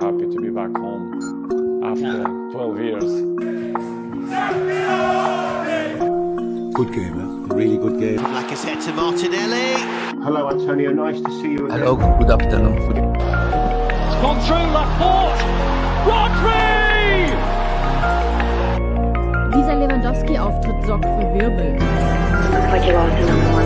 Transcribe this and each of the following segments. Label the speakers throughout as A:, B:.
A: happy to be back home after 12 years.
B: Good game, a really good game.
C: Like I said to Martinelli.
D: Hello, Antonio. Nice to see you again.
E: Hello, good afternoon.
F: It's gone through Laporte. Rodri!
G: Dieser Lewandowski-Auftritt sorgt für Wirbel.
H: Looks like you lost another one.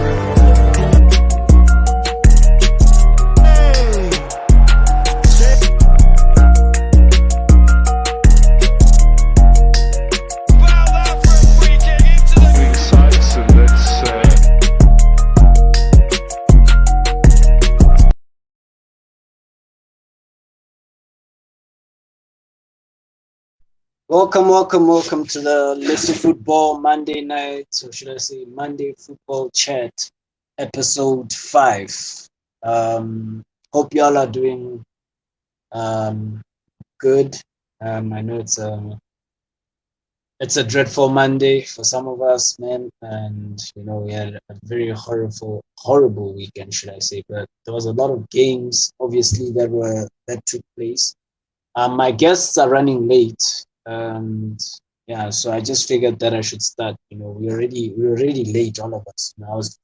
I: Welcome to the Little Football Monday night, or should I say Monday Football Chat, episode 5. Hope y'all are doing good. I know it's a dreadful Monday for some of us, man, and we had a very horrible weekend, should I say, but there was a lot of games, obviously, that took place. My guests are running late. And yeah, so I just figured that I should start. We're already late, all of us.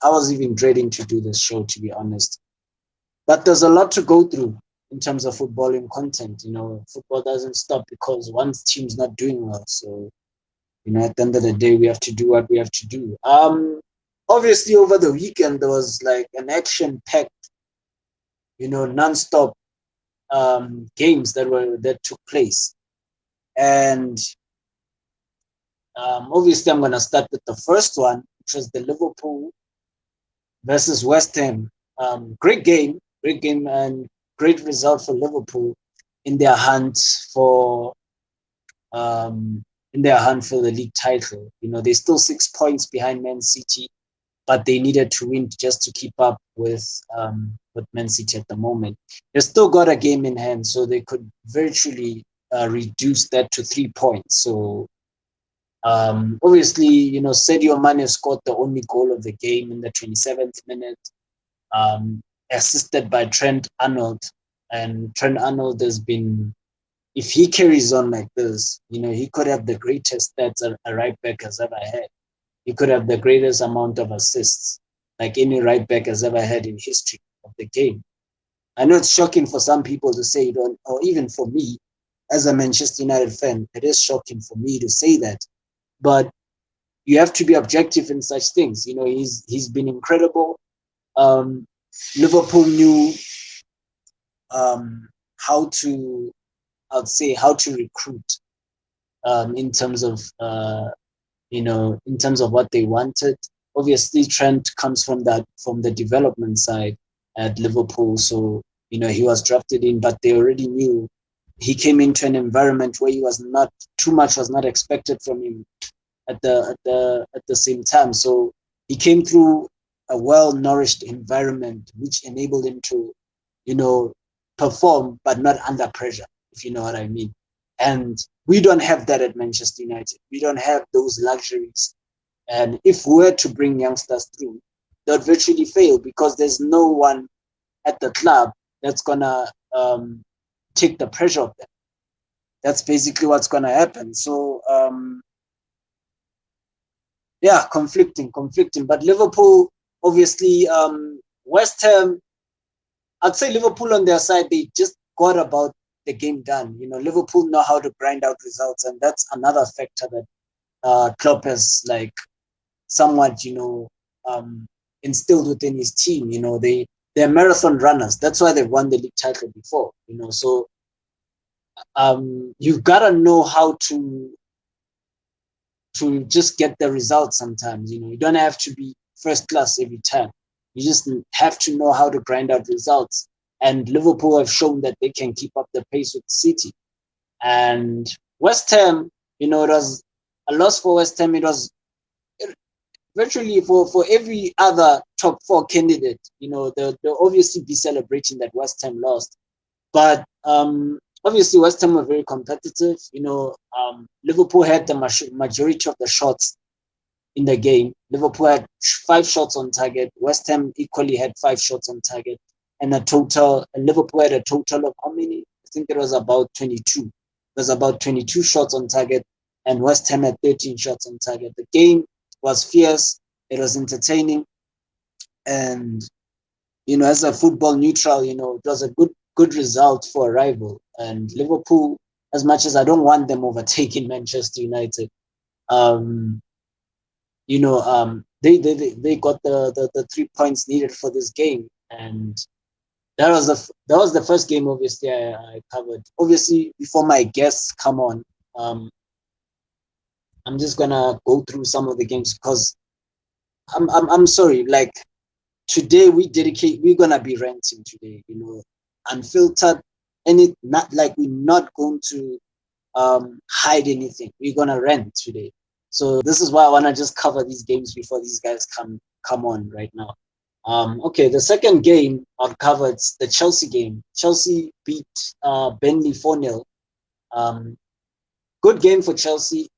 I: I was even dreading to do this show, to be honest. But there's a lot to go through in terms of footballing content. Football doesn't stop because one team's not doing well. So, at the end of the day, we have to do what we have to do. Obviously, over the weekend there was like an action-packed, non-stop games that took place. And obviously, I'm going to start with the first one, which was the Liverpool versus West Ham. Great game, and great result for Liverpool in their hunt for the league title. They're still 6 points behind Man City, but they needed to win just to keep up with Man City at the moment. They still got a game in hand, so they could virtually reduce that to 3 points. So obviously, Sadio Mane scored the only goal of the game in the 27th minute, assisted by Trent Arnold. And Trent Arnold has been, if he carries on like this, he could have the greatest stats a right back has ever had. He could have the greatest amount of assists like any right back has ever had in history of the game. I know it's shocking for some people to say it, or even for me, as a Manchester United fan, it is shocking for me to say that. But you have to be objective in such things. He's been incredible. Liverpool knew how to recruit in terms of what they wanted. Obviously, Trent comes from the development side at Liverpool, so he was drafted in, but they already knew. He came into an environment where too much was not expected from him at the same time. So he came through a well-nourished environment, which enabled him to, perform, but not under pressure, if you know what I mean. And we don't have that at Manchester United. We don't have those luxuries. And if we were to bring youngsters through, they'd virtually fail because there's no one at the club that's gonna take the pressure of them. That's basically what's going to happen. So, conflicting. But Liverpool, obviously, West Ham, I'd say Liverpool on their side, they just got about the game done. Liverpool know how to grind out results, and that's another factor that Klopp has somewhat, instilled within his team. They're marathon runners. That's why they won the league title before. So you've got to know how to just get the results sometimes. You don't have to be first class every time. You just have to know how to grind out results. And Liverpool have shown that they can keep up the pace with City. And West Ham, it was a loss for West Ham. It was virtually for every other top 4 candidate. They'll obviously be celebrating that West Ham lost. But obviously, West Ham were very competitive. Liverpool had the majority of the shots in the game. Liverpool had 5 shots on target. West Ham equally had 5 shots on target. And Liverpool had a total of how many? think it was about 22. There's about 22 shots on target, and West Ham had 13 shots on target. The game was fierce. It was entertaining, and as a football neutral, it was a good result for a rival. And Liverpool, as much as I don't want them overtaking Manchester United, they got the 3 points needed for this game, and that was the first game. Obviously, I covered. Obviously, before my guests come on, I'm just gonna go through some of the games because I'm sorry. Like today, we're gonna be ranting today. Unfiltered, and we're not going to hide anything. We're gonna rant today. So this is why I wanna just cover these games before these guys come on right now. Okay, the second game I'll cover, it's the Chelsea game. Chelsea beat Burnley 4-0. Good game for Chelsea.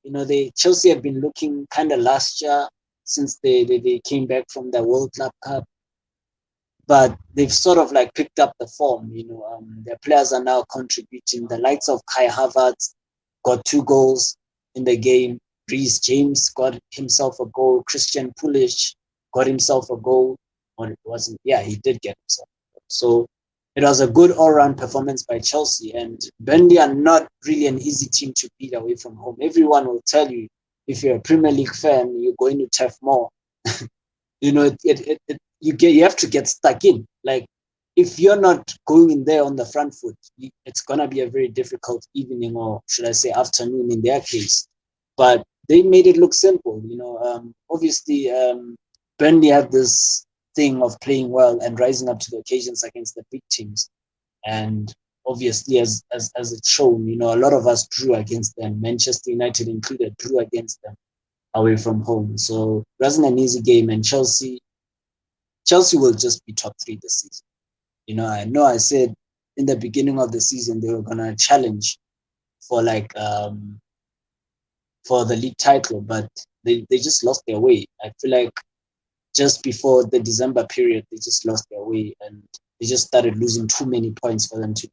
I: Chelsea have been looking kind of last year since they came back from the World Club Cup, but they've sort of like picked up the form. Their players are now contributing. The likes of Kai Havertz got 2 goals in the game. Reece James got himself a goal. Christian Pulisic got himself a goal. Or it wasn't. Yeah, he did get himself a goal. So it was a good all-round performance by Chelsea. And Burnley are not really an easy team to beat away from home. Everyone will tell you, if you're a Premier League fan, you're going to Turf Moor. You have to get stuck in. Like, if you're not going in there on the front foot, it's gonna be a very difficult evening, or should I say afternoon in their case. But they made it look simple. Obviously, Burnley had this thing of playing well and rising up to the occasions against the big teams. And obviously, as it's shown, a lot of us drew against them. Manchester United included drew against them away from home. So it wasn't an easy game, and Chelsea will just be top 3 this season. I know I said in the beginning of the season they were gonna challenge for for the league title, but they just lost their way. I feel like just before the December period, they just lost their way, and they just started losing too many points for them to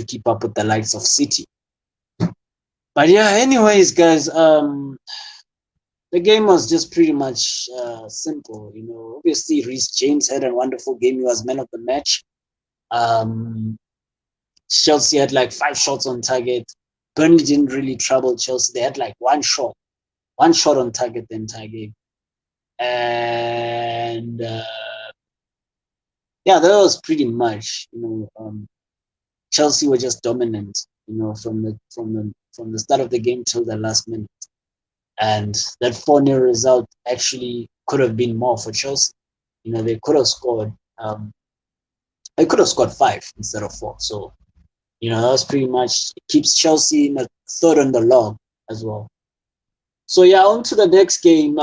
I: keep up with the likes of City. But yeah, anyways, guys, the game was just pretty much simple. Obviously Reece James had a wonderful game. He was man of the match. Chelsea had like 5 shots on target. Burnley didn't really trouble Chelsea. They had like one shot on target the entire game. And that was pretty much, Chelsea were just dominant, from the start of the game till the last minute. And that 4-0 result actually could have been more for Chelsea. They could have scored 5 instead of 4. So, that was pretty much, it keeps Chelsea in a 3rd on the log as well. So yeah, on to the next game.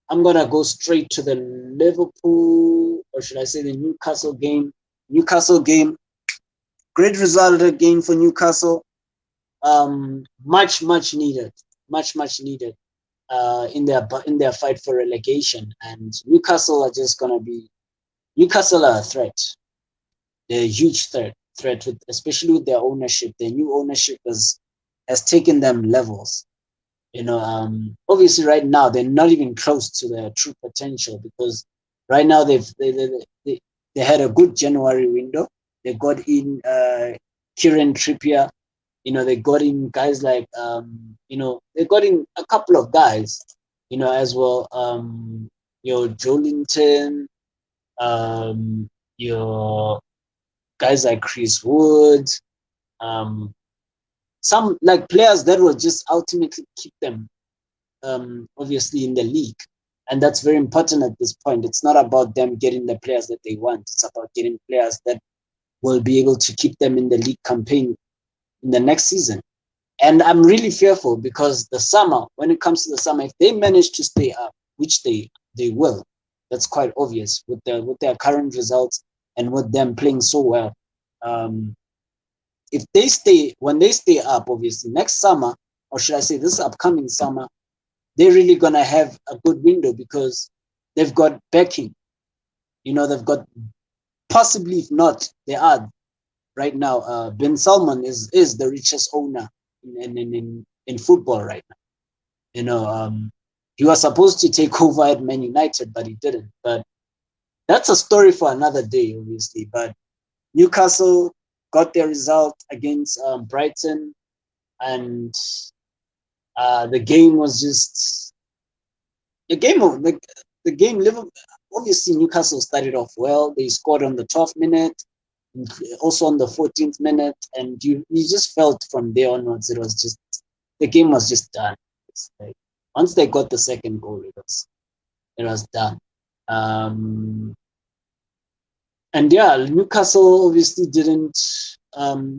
I: I'm going to go straight to the Liverpool, or should I say the Newcastle game. Great result again for Newcastle. Much needed in their fight for relegation. And Newcastle are a threat. They're a huge threat, especially with their ownership. Their new ownership has taken them levels. Obviously right now they're not even close to their true potential, because right now they had a good January window. They got in Kieran Trippier. They got in guys like they got in a couple of guys, as well. Joelinton, your guys like Chris Wood, some like players that will just ultimately keep them obviously in the league. And that's very important at this point. It's not about them getting the players that they want. It's about getting players that will be able to keep them in the league campaign in the next season. And I'm really fearful, because when it comes to the summer, if they manage to stay up, which they will, that's quite obvious with their current results and with them playing so well. When they stay up, obviously next summer, or should I say this upcoming summer, they're really gonna have a good window, because they've got backing. They've got, possibly, if not, they are right now. Ben Salman is the richest owner in football right now. You know, he was supposed to take over at Man United, but he didn't. But that's a story for another day, obviously. But Newcastle got their result against Brighton, and the game was just the game of the game. Liverpool, obviously, Newcastle started off well. They scored on the 12th minute, also on the 14th minute, and you just felt from there onwards it was just the game was just done. It's like, once they got the second goal, it was done. And yeah, Newcastle obviously didn't.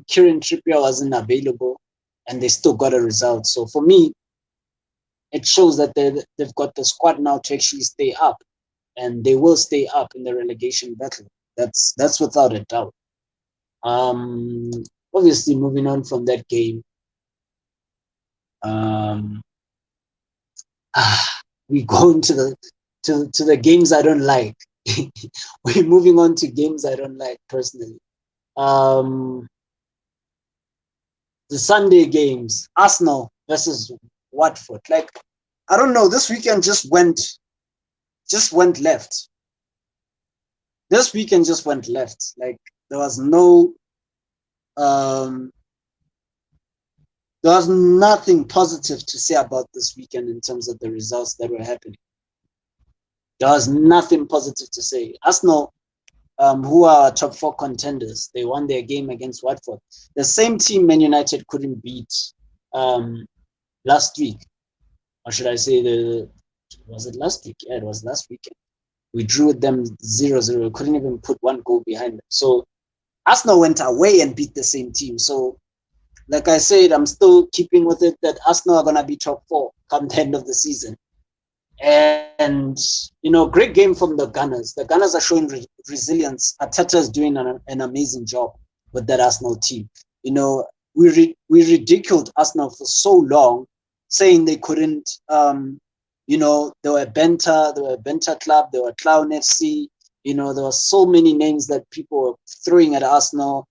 I: Kieran Trippier wasn't available, and they still got a result. So for me, it shows that they've got the squad now to actually stay up, and they will stay up in the relegation battle. That's without a doubt. Obviously, moving on from that game, we go into the games I don't like. We're moving on to games I don't like personally. The Sunday games, Arsenal versus Watford. Like, I don't know, this weekend just went left. This weekend just went left. Like, there was nothing positive to say about this weekend in terms of the results that were happening. There was nothing positive to say. Arsenal, who are top 4 contenders, they won their game against Watford. The same team Man United couldn't beat last week. Or should I say, was it last week? Yeah, it was last weekend. We drew with them 0-0. Couldn't even put one goal behind them. So Arsenal went away and beat the same team. So, like I said, I'm still keeping with it that Arsenal are going to be top 4 come the end of the season. And, you know, great game from the Gunners. The Gunners are showing resilience. Arteta is doing an amazing job with that Arsenal team. You know, we ridiculed Arsenal for so long, saying they couldn't, you know, they were Benta Club, they were Clown FC. You know, there were so many names that people were throwing at Arsenal,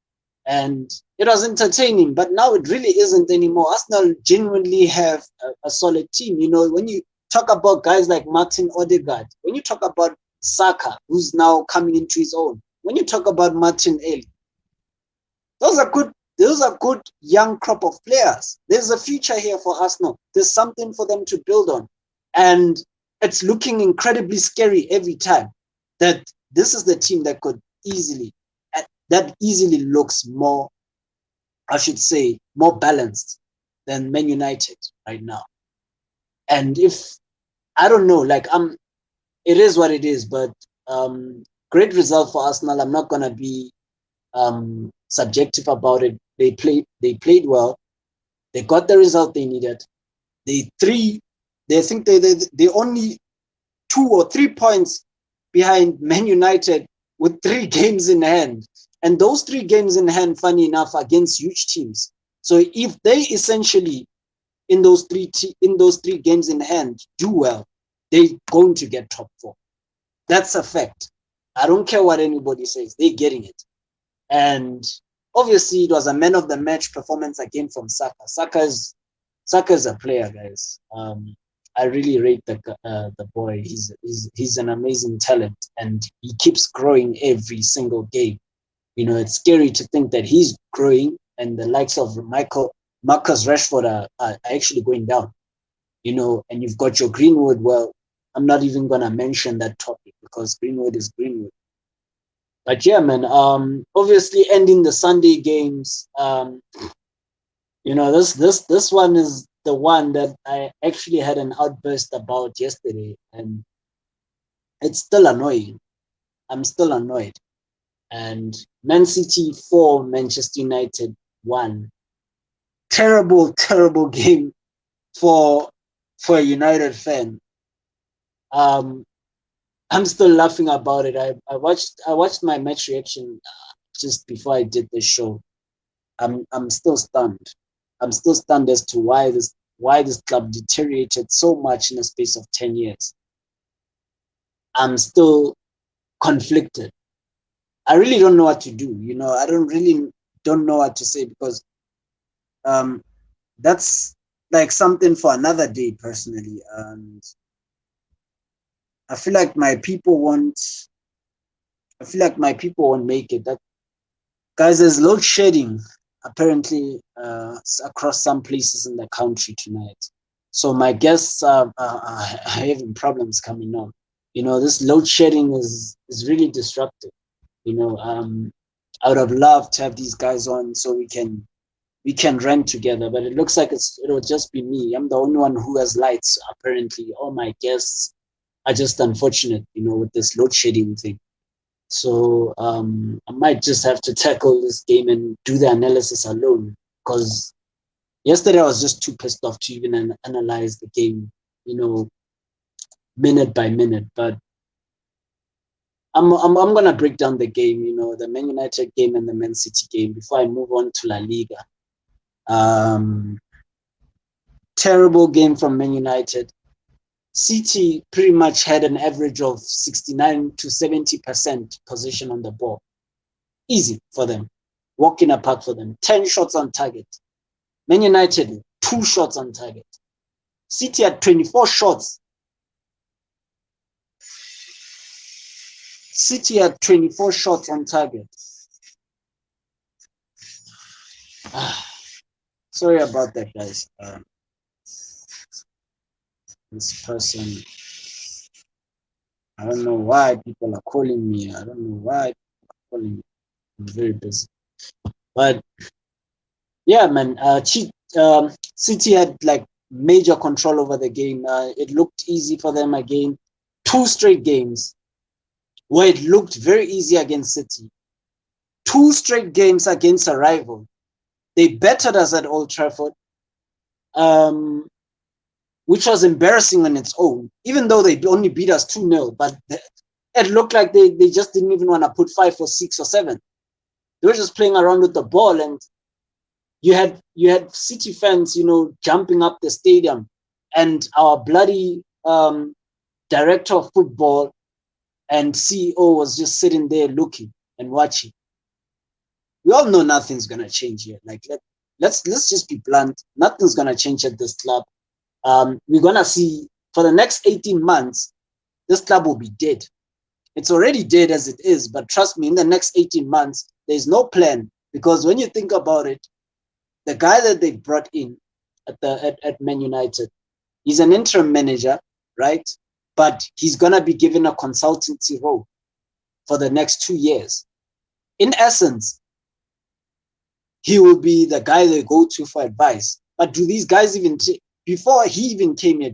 I: and it was entertaining. But now it really isn't anymore. Arsenal genuinely have a solid team. You know, when you talk about guys like Martin Odegaard, when you talk about Saka, who's now coming into his own, when you talk about Martin Eli, those are good young crop of players. There's a future here for Arsenal. There's something for them to build on. And it's looking incredibly scary every time that this is the team that easily looks more, I should say, more balanced than Man United right now. And I don't know, like, it is what it is, but great result for Arsenal. I'm not gonna be subjective about it. They played well. They got the result they needed. They only 2 or 3 points behind Man United with 3 games in hand. And those 3 games in hand, funny enough, against huge teams. So if they essentially in those three games in hand do well, they're going to get top 4. That's a fact. I don't care what anybody says. They're getting it. And obviously, it was a man of the match performance again from Saka. Saka's a player, guys. I really rate the boy. He's an amazing talent, and he keeps growing every single game. You know, it's scary to think that he's growing, and the likes of Marcus Rashford are actually going down. You know, and you've got your Greenwood. Well, I'm not even gonna mention that topic because Greenwood is Greenwood. But yeah, man. Obviously, ending the Sunday games. You know, this one is the one that I actually had an outburst about yesterday, and it's still annoying. I'm still annoyed. And Man City 4, Manchester United 1. Terrible, terrible game for a United fan. I'm still laughing about it. I watched my match reaction just before I did the show. I'm still stunned. I'm still stunned as to why this club deteriorated so much in a space of 10 years. I'm still conflicted. I really don't know what to do. You know, I don't really don't know what to say, because that's like something for another day personally. And I feel like my people won't make it. That, guys, there's load shedding apparently across some places in the country tonight. So my guests are having problems coming on. This load shedding is really disruptive. I would have loved to have these guys on so we can rent together, but it looks like it'll just be me. I'm the only one who has lights apparently. All my guests are just unfortunate, with this load shedding thing. So I might just have to tackle this game and do the analysis alone, because yesterday I was just too pissed off to even analyze the game, minute by minute. But I'm gonna break down the game, the Man United game and the Man City game, before I move on to La Liga. Terrible game from Man United. City pretty much had an average of 69 to 70% possession on the ball. Easy for them. Walk in a park for them. 10 shots on target. Man United, 2 shots on target. City had 24 shots. City had 24 shots on target. Sorry about that, guys. This person, I don't know why people are calling me. I don't know why people are calling me. I'm very busy. But yeah, man, City had like major control over the game. It looked easy for them again. 2 straight games where it looked very easy against City. 2 straight games against a rival. They battered us at Old Trafford, which was embarrassing on its own, even though they only beat us 2-0. But it looked like they just didn't even want to put 5 or 6 or 7. They were just playing around with the ball, and you had City fans, jumping up the stadium, and our bloody director of football and CEO was just sitting there looking and watching. We all know nothing's gonna change here. Like let's just be blunt. Nothing's gonna change at this club. We're gonna see for the next 18 months, this club will be dead. It's already dead as it is, but trust me, in the next 18 months, there's no plan. Because when you think about it, the guy that they brought in at Man United, he's an interim manager, right? But he's gonna be given a consultancy role for the next 2 years. In essence, he will be the guy they go to for advice. But do these guys even before he even came here,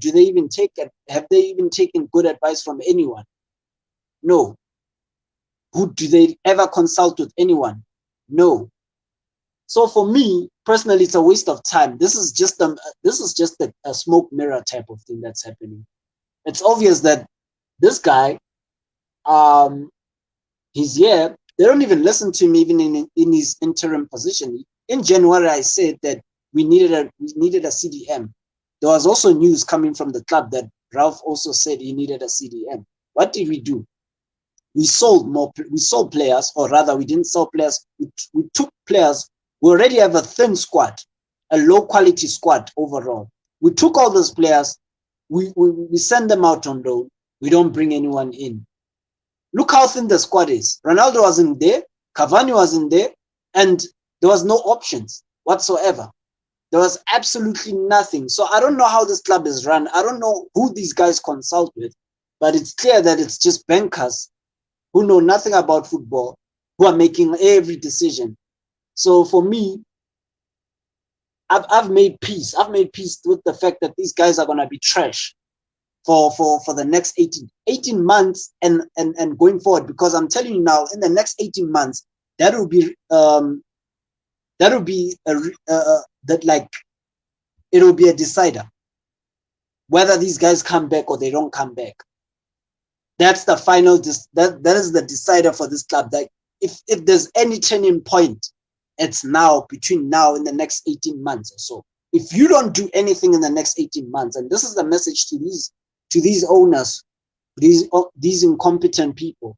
I: have they even taken good advice from anyone? No. Do they ever consult with anyone? No. So for me personally, it's a waste of time. This is just a smoke mirror type of thing that's happening. It's obvious that this guy, he's here. They don't even listen to him even in his interim position. In January, I said that we needed a CDM. There was also news coming from the club that Ralph also said he needed a CDM. What did we do? We sold players, or rather we didn't sell players. We took players. We already have a thin squad, a low quality squad overall. We took all those players. We send them out on loan. We don't bring anyone in. Look how thin the squad is. Ronaldo wasn't there. Cavani wasn't there. And there was no options whatsoever. There was absolutely nothing. So I don't know how this club is run. I don't know who these guys consult with. But it's clear that it's just bankers who know nothing about football, who are making every decision. So for me, I've made peace. I've made peace with the fact that these guys are going to be trash for the next 18 months and going forward. Because I'm telling you now, in the next 18 months, it will be a decider whether these guys come back or they don't come back. That's the final. That is the decider for this club. That if there's any turning point, it's now, between now and the next 18 months or so. If you don't do anything in the next 18 months, and this is the message to these owners, these incompetent people,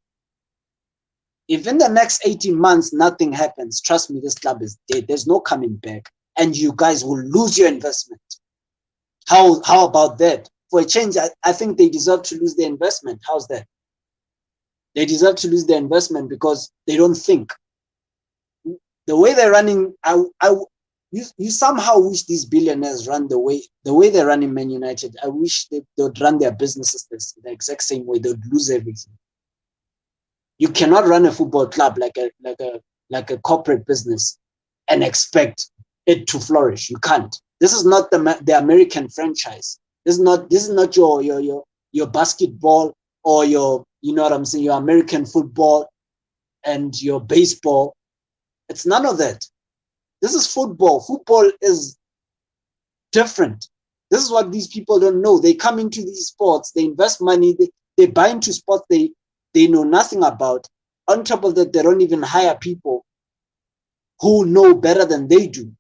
I: If in the next 18 months nothing happens, trust me, this club is dead. There's no coming back, and you guys will lose your investment. How about that? For a change, I think they deserve to lose their investment. How's that? They deserve to lose their investment because they don't think. The way they're running, you somehow wish these billionaires run the way they're running Man United. I wish they would run their businesses the exact same way. They would lose everything. You cannot run a football club like a corporate business and expect it to flourish. You can't. This is not the American franchise. This is not your basketball or your, you know what I'm saying, your American football and your baseball. It's none of that. This is football. Football is different. This is what these people don't know. They come into these sports, they invest money, they buy into sports they know nothing about. On top of that, they don't even hire people who know better than they do.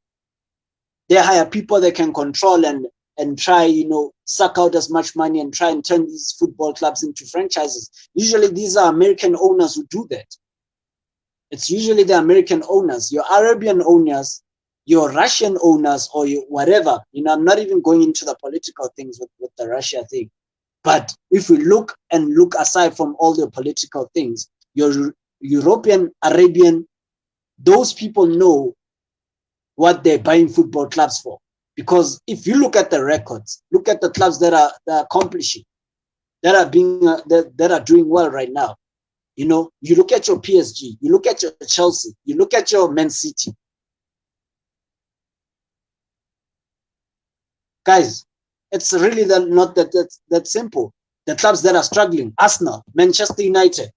I: They hire people that can control and try, suck out as much money and try and turn these football clubs into franchises. Usually these are American owners who do that. It's usually the American owners, your Arabian owners, your Russian owners, or your whatever. I'm not even going into the political things with the Russia thing. But if we look aside from all the political things, your European, Arabian, those people know what they're buying football clubs for. Because if you look at the records, look at the clubs that are accomplishing, that are doing well right now. You look at your PSG, you look at your Chelsea, you look at your Man City. Guys, it's really not that simple. The clubs that are struggling, Arsenal, Manchester United.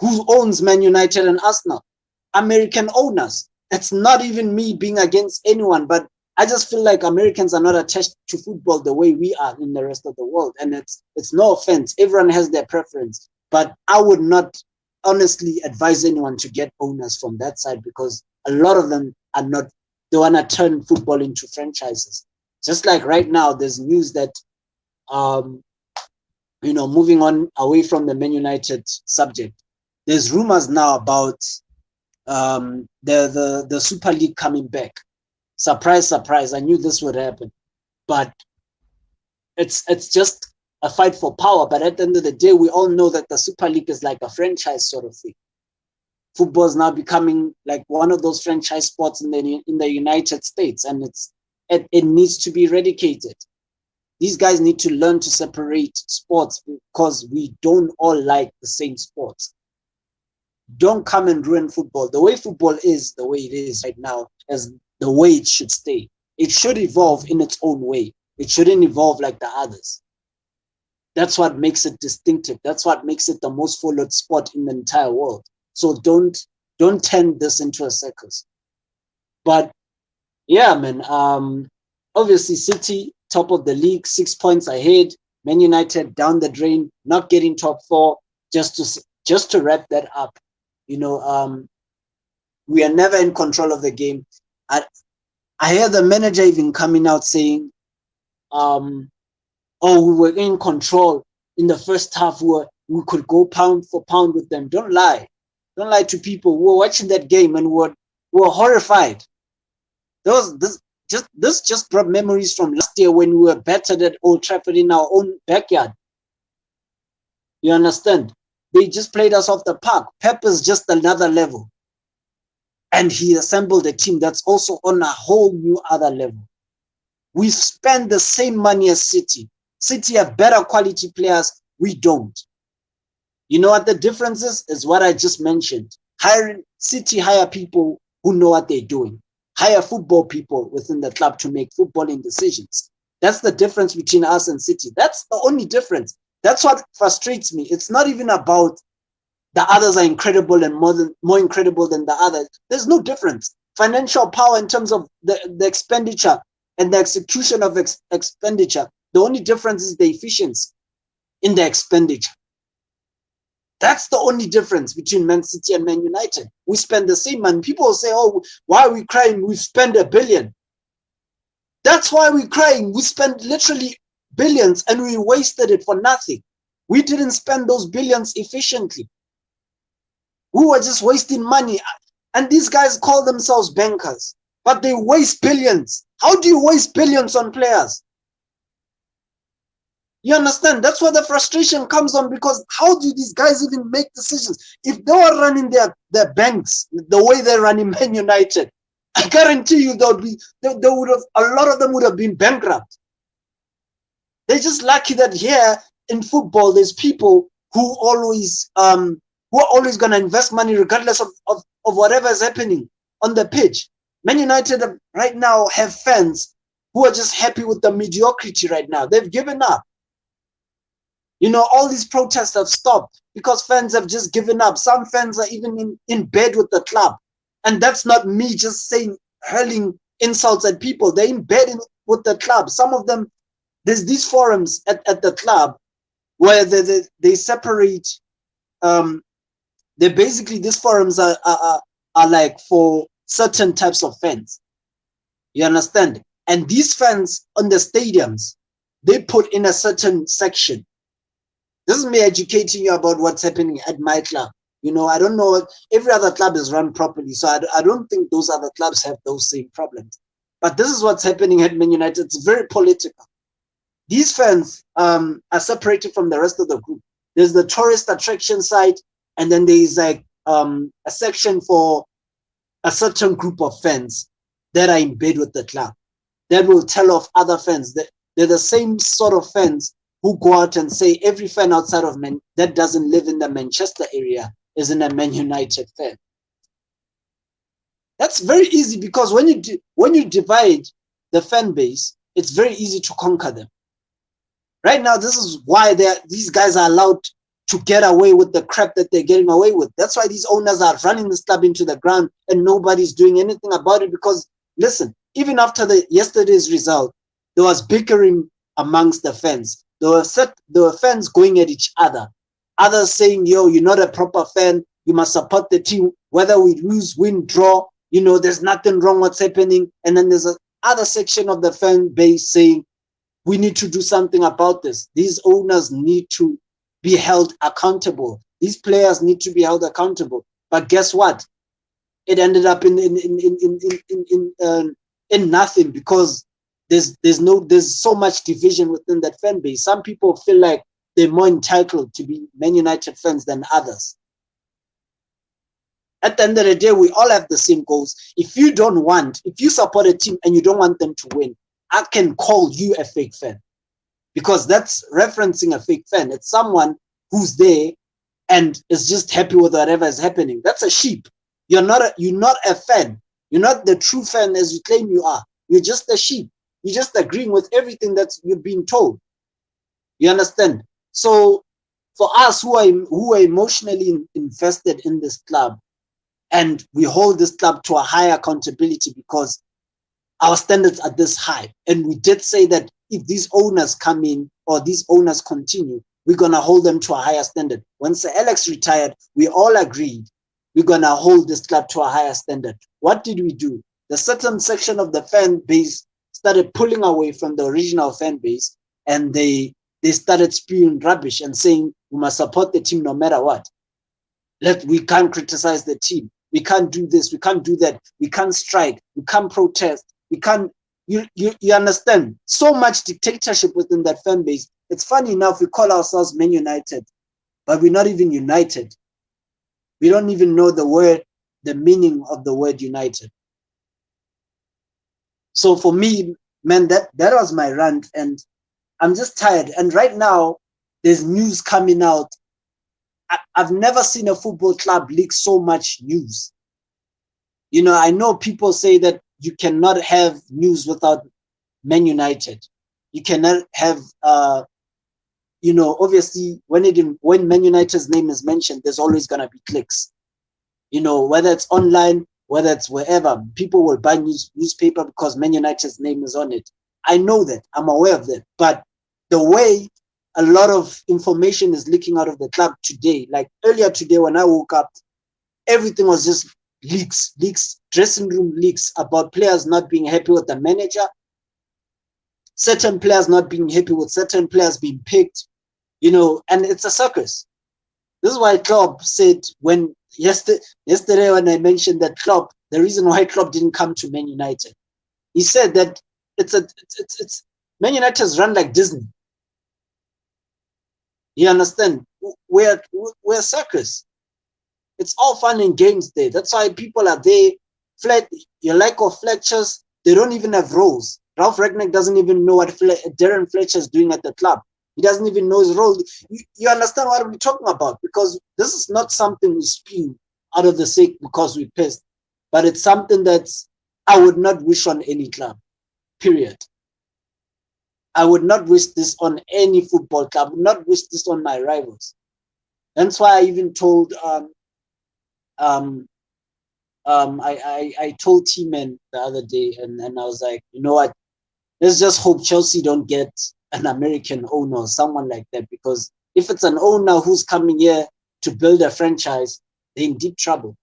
I: Who owns Man United and Arsenal? American owners. It's not even me being against anyone, but I just feel like Americans are not attached to football the way we are in the rest of the world. And it's no offense. Everyone has their preference. But I would not honestly advise anyone to get owners from that side because a lot of them are not, they want to turn football into franchises. Just like right now, there's news that, moving on away from the Man United subject, there's rumors now about the Super League coming back. Surprise, surprise. I knew this would happen. But it's just a fight for power, but at the end of the day, we all know that the Super League is like a franchise sort of thing. Football is now becoming like one of those franchise sports in the United States, and it needs to be eradicated. These guys need to learn to separate sports because we don't all like the same sports. Don't come and ruin football. The way football is, the way it is right now, is the way it should stay. It should evolve in its own way. It shouldn't evolve like the others. That's what makes it distinctive. That's what makes it the most followed sport in the entire world. So don't turn this into a circus. But yeah, man. Obviously, City top of the league, 6 points ahead. Man United down the drain, not getting top 4. Just to wrap that up, we are never in control of the game. I hear the manager even coming out saying, we were in control in the first half. We could go pound for pound with them. Don't lie. Don't lie to people. We were watching that game and we were horrified. This just brought memories from last year when we were battered at Old Trafford in our own backyard. You understand? They just played us off the park. Pep is just another level. And he assembled a team that's also on a whole new other level. We've spent the same money as City. City have better quality players. We don't. You know what the difference is? Is what I just mentioned. City hire people who know what they're doing. Hire football people within the club to make footballing decisions. That's the difference between us and City. That's the only difference. That's what frustrates me. It's not even about the others are incredible and more incredible than the others. There's no difference. Financial power in terms of the expenditure and the execution of expenditure. The only difference is the efficiency in the expenditure. That's the only difference between Man City and Man United. We spend the same money. People say, oh, why are we crying? We spend $1 billion. That's why we're crying. We spent literally billions and we wasted it for nothing. We didn't spend those billions efficiently. who are just wasting money. And these guys call themselves bankers, but they waste billions. How do you waste billions on players? You understand? That's where the frustration comes on, because how do these guys even make decisions? If they were running their banks the way they're running Man United, I guarantee you they would have, a lot of them would have been bankrupt. They're just lucky that here in football, there's people who are always going to invest money regardless of whatever is happening on the pitch. Man United right now have fans who are just happy with the mediocrity right now. They've given up. You know, all these protests have stopped because fans have just given up. Some fans are even in bed with the club. And that's not me just saying, hurling insults at people. They're in bed with the club. Some of them, there's these forums at the club where they separate. They basically, these forums are like for certain types of fans. You understand? And these fans on the stadiums, they put in a certain section. This is me educating you about what's happening at my club. You know, I don't know. Every other club is run properly, so I don't think those other clubs have those same problems. But this is what's happening at Man United. It's very political. These fans are separated from the rest of the group. There's the tourist attraction side, and then there's like a section for a certain group of fans that are in bed with the club. That will tell off other fans. That they're the same sort of fans who go out and say every fan outside of that doesn't live in the Manchester area isn't a Man United fan. That's very easy, because when you divide the fan base, it's very easy to conquer them. Right now, this is why these guys are allowed to get away with the crap that they're getting away with. That's why these owners are running this club into the ground and nobody's doing anything about it. Because listen, even after yesterday's result, there was bickering amongst the fans. There were fans going at each other. Others saying, yo, you're not a proper fan. You must support the team, whether we lose, win, draw. You know, there's nothing wrong what's happening. And then there's another section of the fan base saying, we need to do something about this. These owners need to be held accountable. These players need to be held accountable. But guess what? It ended up in nothing, because there's so much division within that fan base. Some people feel like they're more entitled to be Man United fans than others. At the end of the day, we all have the same goals. If you support a team and you don't want them to win, I can call you a fake fan, because that's referencing a fake fan. It's someone who's there and is just happy with whatever is happening. That's a sheep. You're not a fan. You're not the true fan as you claim you are. You're just a sheep. You're just agreeing with everything that you're being told. You understand? So for us who are emotionally invested in this club, and we hold this club to a higher accountability because our standards are this high. And we did say that if these owners come in or these owners continue, we're going to hold them to a higher standard. When Sir Alex retired, we all agreed we're going to hold this club to a higher standard. What did we do? The certain section of the fan base started pulling away from the original fan base, and they started spewing rubbish and saying we must support the team no matter what. We can't criticize the team. We can't do this. We can't do that. We can't strike. We can't protest. We can't. You understand? So much dictatorship within that fan base. It's funny enough, we call ourselves Man United, but we're not even united. We don't even know the meaning of the word united. So for me, man, that was my rant, and I'm just tired. And right now, there's news coming out. I've never seen a football club leak so much news. You know, I know people say that you cannot have news without Man United. You cannot have, obviously, when Man United's name is mentioned, there's always going to be clicks. You know, whether it's online, whether it's wherever, people will buy newspaper because Man United's name is on it. I know that. I'm aware of that. But the way a lot of information is leaking out of the club today, like earlier today when I woke up, everything was just leaks, dressing room leaks about players not being happy with the manager, certain players not being happy with certain players being picked, you know, and it's a circus. This is why Klopp said when yesterday when I mentioned that Klopp, the reason why Klopp didn't come to Man United, he said that it's Man United's run like Disney. You understand? We're a circus. It's all fun and games there. That's why people are there. Your like of Fletcher's, they don't even have roles. Ralph Ragnick doesn't even know what Darren Fletcher is doing at the club. He doesn't even know his role. You understand what we're talking about? Because this is not something we spew out of the sake because we're pissed. But it's something that I would not wish on any club. Period. I would not wish this on any football club. I would not wish this on my rivals. That's why I even told I told T-Man the other day, and I was like, you know what? Let's just hope Chelsea don't get an American owner or someone like that, because if it's an owner who's coming here to build a franchise, they're in deep trouble.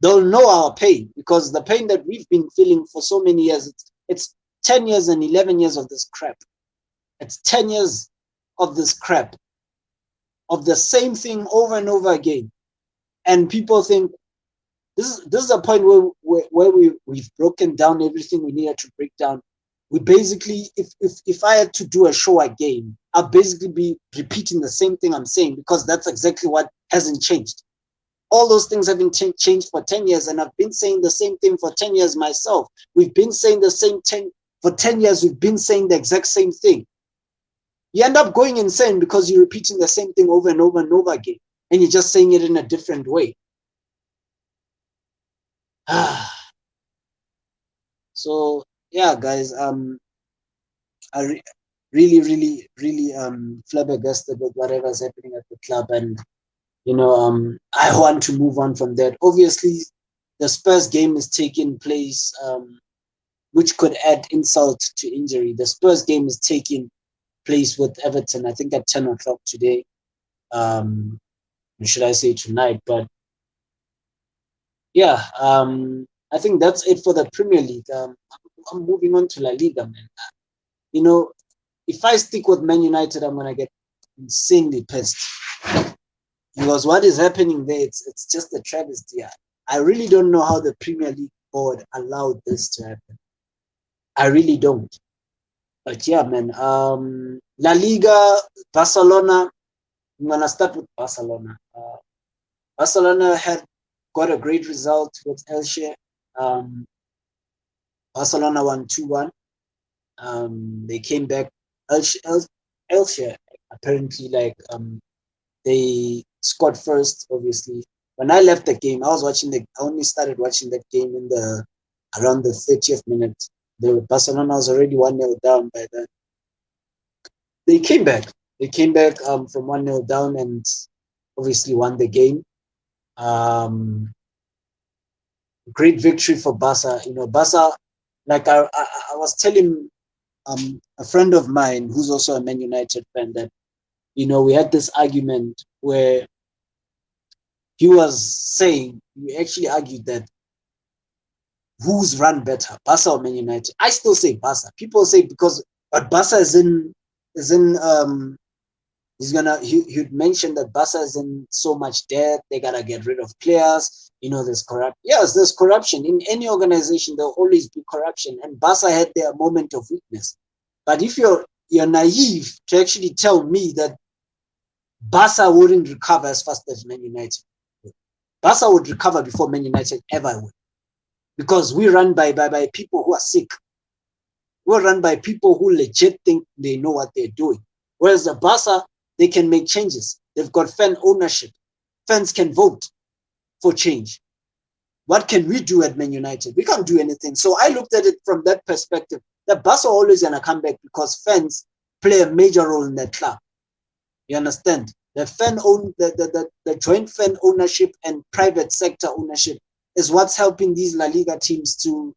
I: They'll know our pain, because the pain that we've been feeling for so many years, it's 10 years and 11 years of this crap. It's 10 years of this crap, of the same thing over and over again. And people think this is a point where we've broken down everything we needed to break down. We basically, if I had to do a show again, I'll basically be repeating the same thing I'm saying, because that's exactly what hasn't changed. All those things have been changed for 10 years, and I've been saying the same thing for 10 years myself. We've been saying for 10 years, we've been saying the exact same thing. You end up going insane because you're repeating the same thing over and over and over again, and you're just saying it in a different way. So yeah, guys, I really flabbergasted with whatever's happening at the club, and I want to move on from that. Obviously, the Spurs game is taking place, which could add insult to injury. The Spurs game is taking place with Everton, I think at 10 o'clock today. Should I say tonight? But yeah, I think that's it for the Premier League. I'm moving on to La Liga, man. If I stick with Man United, I'm gonna get insanely pissed, because what is happening there, it's just a travesty. I really don't know how the Premier League board allowed this to happen. I really don't. But yeah, man. La Liga, Barcelona. I'm gonna start with Barcelona. Barcelona had got a great result with Elche. Barcelona won 2-1. They came back. Elche apparently they scored first. Obviously, when I left the game, I only started watching that game around the 30th minute. Barcelona was already 1-0 down by then. They came back. From 1-0 down and obviously won the game. Great victory for Barca. Barca, like I was telling a friend of mine who's also a Man United fan that, we had this argument where he actually argued that who's run better, Barca or Man United? I still say Barca. People say but Barca he'd mentioned that Barca is in so much debt, they gotta get rid of players, there's there's corruption. In any organization, there'll always be corruption, and Barca had their moment of weakness. But if you're naive to actually tell me that Barca wouldn't recover as fast as Man United, Barca would recover before Man United ever would. Because we run by people who are sick. We're run by people who legit think they know what they're doing. Whereas the Barca, they can make changes. They've got fan ownership. Fans can vote for change. What can we do at Man United? We can't do anything. So I looked at it from that perspective. The Barca are always going to come back because fans play a major role in that club. You understand? The joint fan ownership and private sector ownership is what's helping these La Liga teams to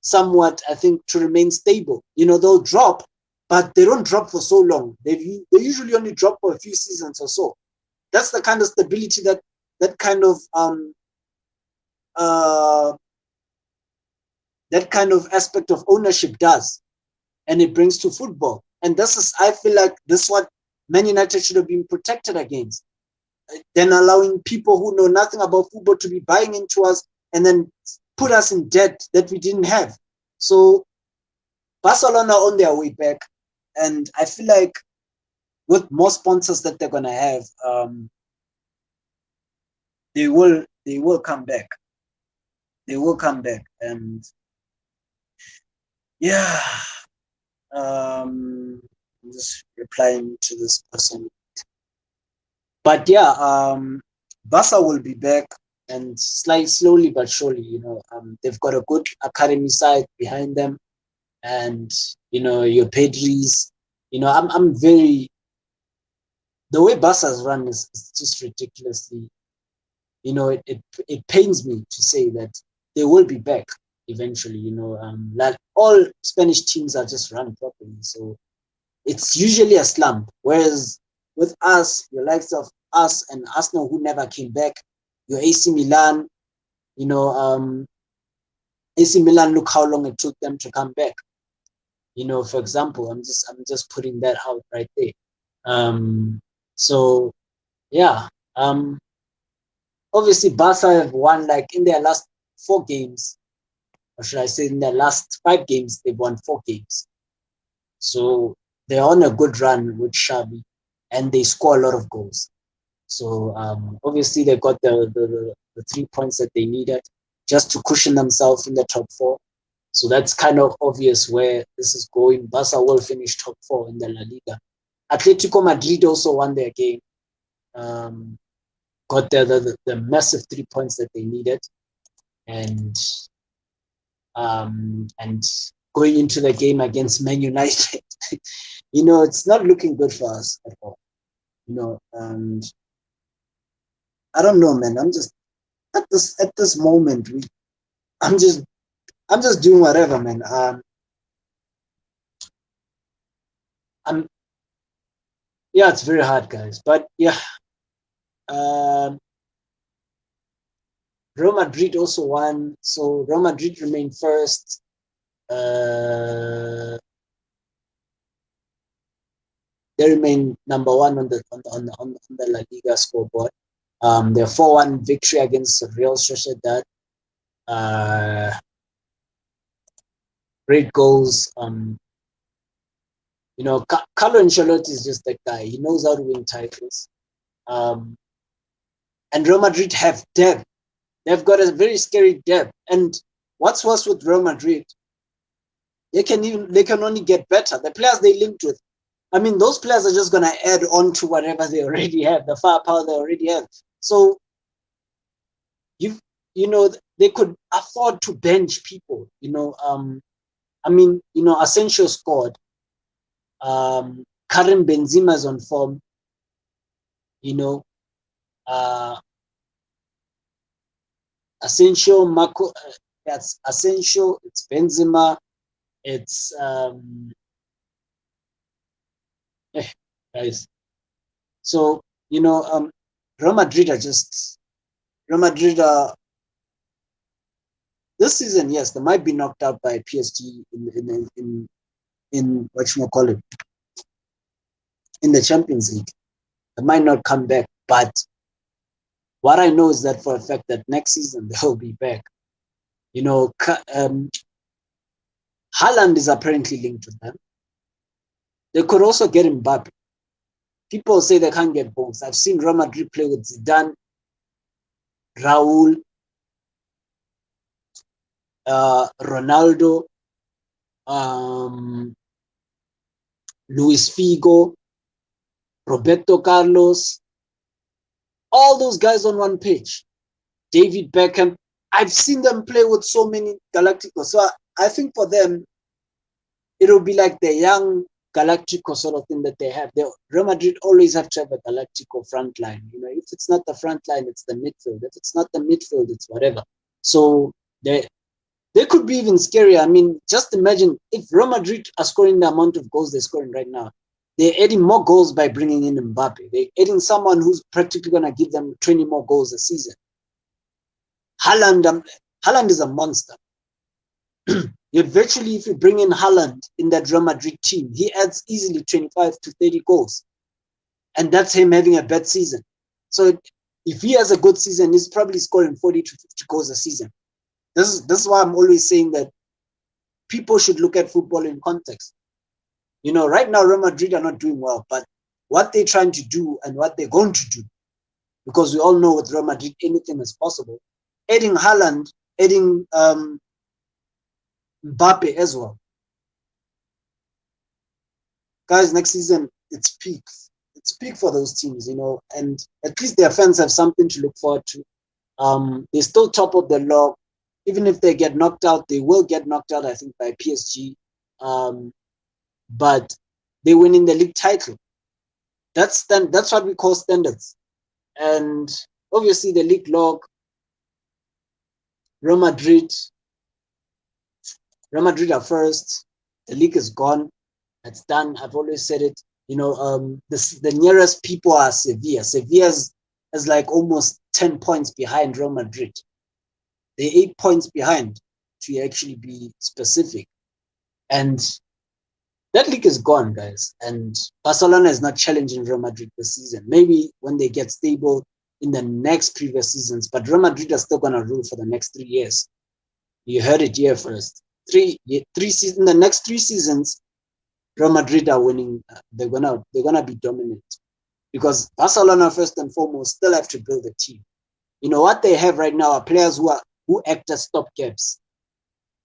I: somewhat, I think, to remain stable. They'll drop, but they don't drop for so long. They usually only drop for a few seasons or so. That's the kind of stability that kind of aspect of ownership does, and it brings to football. And I feel like this is what Man United should have been protected against. than allowing people who know nothing about football to be buying into us and then put us in debt that we didn't have. So Barcelona on their way back, and I feel like with more sponsors that they're gonna have, they will come back. They will come back, and yeah. I'm just replying to this person. But yeah, Barca will be back, and slowly but surely, they've got a good academy side behind them, and your Pedris. I'm very, the way Barca's run is just ridiculously. It pains me to say that they will be back eventually. Like all Spanish teams are just run properly, so it's usually a slump. Whereas with us, your likes of us and Arsenal, who never came back, your AC Milan, AC Milan, look how long it took them to come back. For example, I'm just putting that out right there. So yeah, obviously Barca have won, like, in their last 4 games, or should I say in their last 5 games, they've won 4 games. So they're on a good run with Xavi, and they score a lot of goals. So obviously they got the 3 points that they needed just to cushion themselves in the top 4. So that's kind of obvious where this is going. Barca will finish top 4 in the La Liga. Atletico Madrid also won their game. Got the massive 3 points that they needed, and going into the game against Man United, it's not looking good for us at all. And I don't know, man. I'm just at this moment. I'm just doing whatever, man. Yeah, it's very hard, guys. But yeah, Real Madrid also won, so Real Madrid remained first. They remain number 1 on the La Liga scoreboard. Their 4-1 victory against Real Sociedad. Great goals. Carlo Ancelotti is just that guy. He knows how to win titles. And Real Madrid have depth. They've got a very scary depth. And what's worse with Real Madrid, they can only get better. The players they linked with, I mean, those players are just gonna add on to whatever they already have, the firepower they already have. So they could afford to bench people. Asensio scored. Karim Benzema is on form. Asensio, Marco, that's Asensio, it's Benzema, it's guys. So Real Madrid are this season, yes, they might be knocked out by PSG in what you call it, in the Champions League. They might not come back, but what I know is that for a fact that next season they'll be back. Haaland is apparently linked with them. They could also get Mbappe. People say they can't get both. I've seen Real Madrid play with Zidane, Raul, Ronaldo, Luis Figo, Roberto Carlos, all those guys on one pitch. David Beckham. I've seen them play with so many Galacticos. So I think for them, it'll be like the young Galactico sort of thing that they have. Real Madrid always have to have a Galactico front line. If it's not the front line, it's the midfield. If it's not the midfield, it's whatever. So they could be even scarier. I mean, just imagine if Real Madrid are scoring the amount of goals they're scoring right now. They're adding more goals by bringing in Mbappe. They're adding someone who's practically going to give them 20 more goals a season. Haaland is a monster. If you bring in Haaland in that Real Madrid team, he adds easily 25 to 30 goals. And that's him having a bad season. So if he has a good season, he's probably scoring 40 to 50 goals a season. This is why I'm always saying that people should look at football in context. You know, right now Real Madrid are not doing well, but what they're trying to do and what they're going to do, because we all know with Real Madrid anything is possible. Adding Haaland, adding Mbappe as well. Guys, next season it's peak. It's peak for those teams, you know, and at least their fans have something to look forward to. They're still top of the log. Even if they get knocked out, they will get knocked out, I think, by PSG. But they win in the league title. That's what we call standards. And obviously the league log, Real Madrid are first. The league is gone. It's done. I've always said it. You know, the nearest people are Sevilla. Sevilla is like almost 10 points behind Real Madrid. They're 8 points behind, to actually be specific. And that league is gone, guys. And Barcelona is not challenging Real Madrid this season. Maybe when they get stable in the next previous seasons, but Real Madrid are still going to rule for the next 3 years. You heard it here first. In the next 3 seasons, Real Madrid are winning. They're gonna be dominant, because Barcelona first and foremost still have to build a team. You know what they have right now are players who act as stopgaps.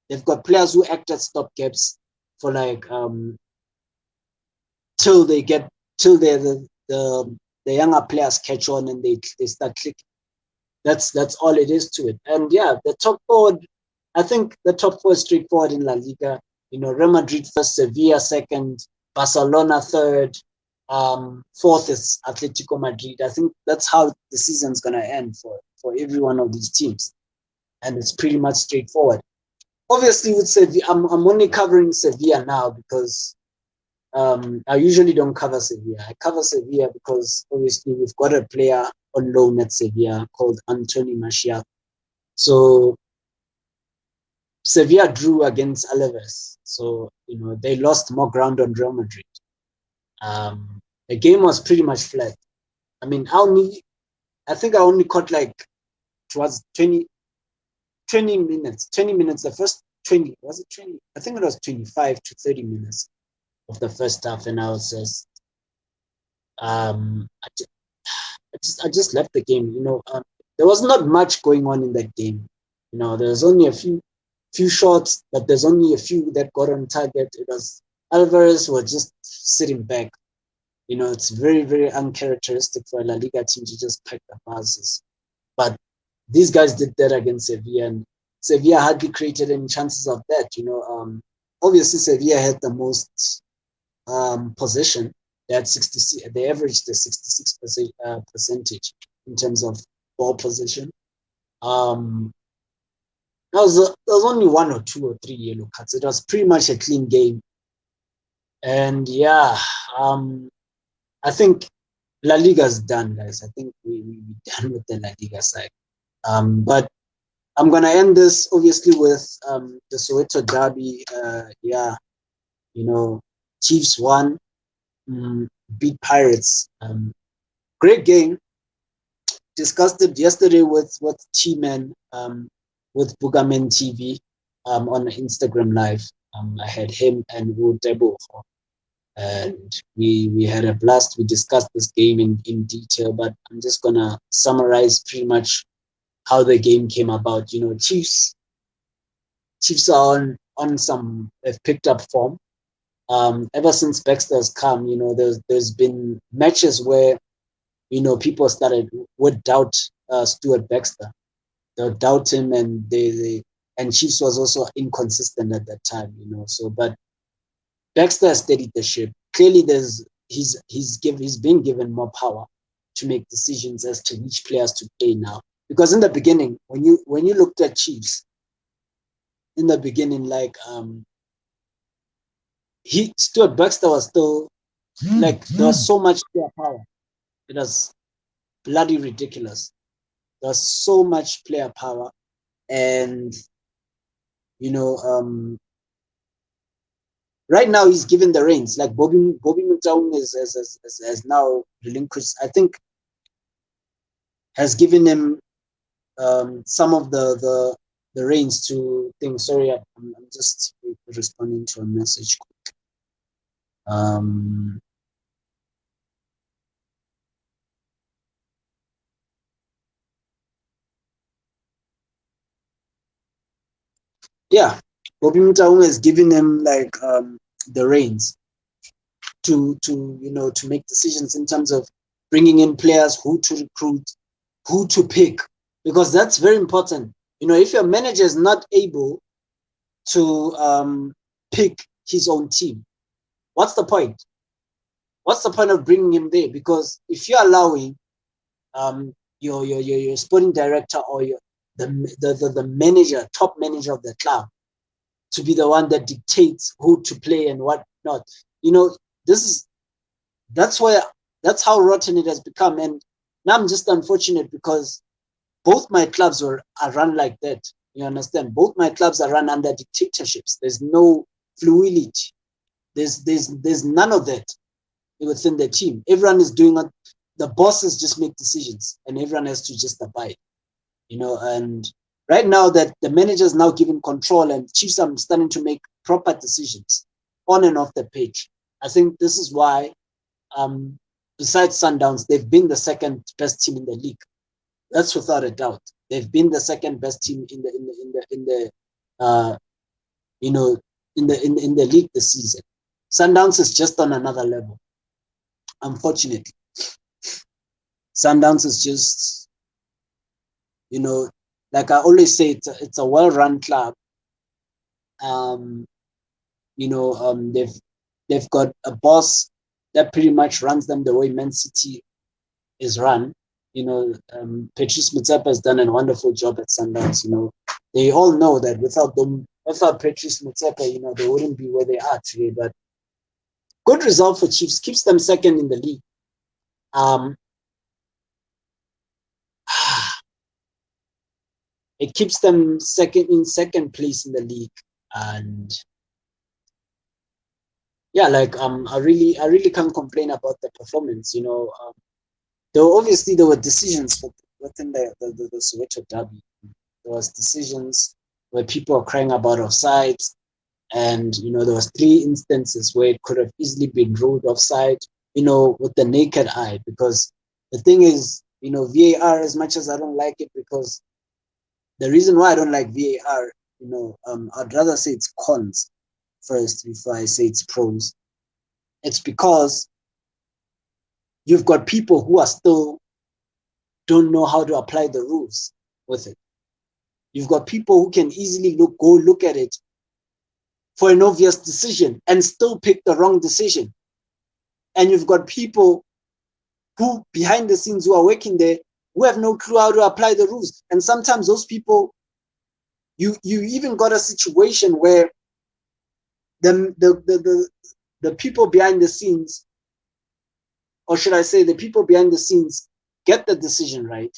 I: They've got players who act as stopgaps for like till the younger players catch on and they start clicking. That's all it is to it. And yeah, the top forward, I think the top 4 is straightforward in La Liga. You know, Real Madrid first, Sevilla second, Barcelona third, fourth is Atletico Madrid. I think that's how the season's gonna end for every one of these teams, and it's pretty much straightforward. Obviously, with Sevilla, I'm only covering Sevilla now because I usually don't cover Sevilla. I cover Sevilla because obviously we've got a player on loan at Sevilla called Anthony Martial. So Sevilla drew against Alaves, so you know they lost more ground on Real Madrid. The game was pretty much flat. I mean, I think I only caught like towards 20 minutes. 20 minutes. The first 20 was it 20? I think it was 25 to 30 minutes of the first half, and I was just, I just left the game. You know, there was not much going on in that game. You know, there's only a few shots, but there's only a few that got on target. It was Alvarez was just sitting back. You know, it's very, very uncharacteristic for a La Liga team to just pack the passes. But these guys did that against Sevilla, and Sevilla hardly created any chances of that. You know, obviously Sevilla had the most possession. They had 66. They averaged the 66% percentage in terms of ball possession. There was only 1 or 2 or 3 yellow cards. It was pretty much a clean game. And yeah, I think La Liga's done, guys. I think we're done with the La Liga side. But I'm going to end this, obviously, with the Soweto derby. Yeah, you know, Chiefs won, beat Pirates. Great game. Discussed it yesterday with T-Man, with Bugaman TV on Instagram Live. I had him and Tebogo, and we had a blast. We discussed this game in detail, but I'm just gonna summarize pretty much how the game came about. You know, Chiefs are on some, they've picked up form. Ever since Baxter has come, you know, there's been matches where, you know, people would doubt Stuart Baxter. They'll doubt him, and and Chiefs was also inconsistent at that time, you know. So, but Baxter has steadied the ship. Clearly, he's been given more power to make decisions as to which players to play now. Because in the beginning, when you looked at Chiefs, in the beginning, like Stuart Baxter was still like, there was so much player power. It was bloody ridiculous. There's so much player power, and you know, right now he's given the reins. Like Bobby Motown has now relinquished. I think has given him some of the reins to things. Sorry, I'm just responding to a message. Yeah, Bobby Mutaung has given him like the reins to to make decisions in terms of bringing in players, who to recruit, who to pick, because that's very important. If your manager is not able to pick his own team, what's the point? What's the point of bringing him there? Because if you're allowing your sporting director or the manager, top manager of the club, to be the one that dictates who to play and what not, that's how rotten it has become. And now I'm just unfortunate because both my clubs are run like that. You understand? Both my clubs are run under dictatorships. There's no fluidity. There's none of that within the team. Everyone is doing what the bosses just make decisions, and everyone has to just abide. And right now that the manager is now given control and Chiefs are starting to make proper decisions on and off the pitch, I think this is why, besides Sundowns, they've been the second best team in the league. That's without a doubt. They've been the second best team in the league this season. Sundowns is just on another level. Unfortunately, Sundowns is just, like I always say, it's a well-run club. They've got a boss that pretty much runs them the way Man City is run. Patrice Motsepe has done a wonderful job at Sundowns. They all know that without Patrice Motsepe, they wouldn't be where they are today. But good result for Chiefs, keeps them second in the league. It keeps them second place in the league, and yeah, like I really can't complain about the performance. There were decisions within the Soweto derby. There was decisions where people are crying about offsides, and there was 3 instances where it could have easily been ruled offside, with the naked eye. Because the thing is, VAR, as much as I don't like it, because the reason why I don't like VAR, I'd rather say it's cons first before I say it's pros. It's because you've got people who are still don't know how to apply the rules with it. You've got people who can easily go look at it for an obvious decision and still pick the wrong decision. And you've got people who behind the scenes who are working there who have no clue how to apply the rules. And sometimes those people, you even got a situation where the people behind the scenes, or should I say the people behind the scenes, get the decision right.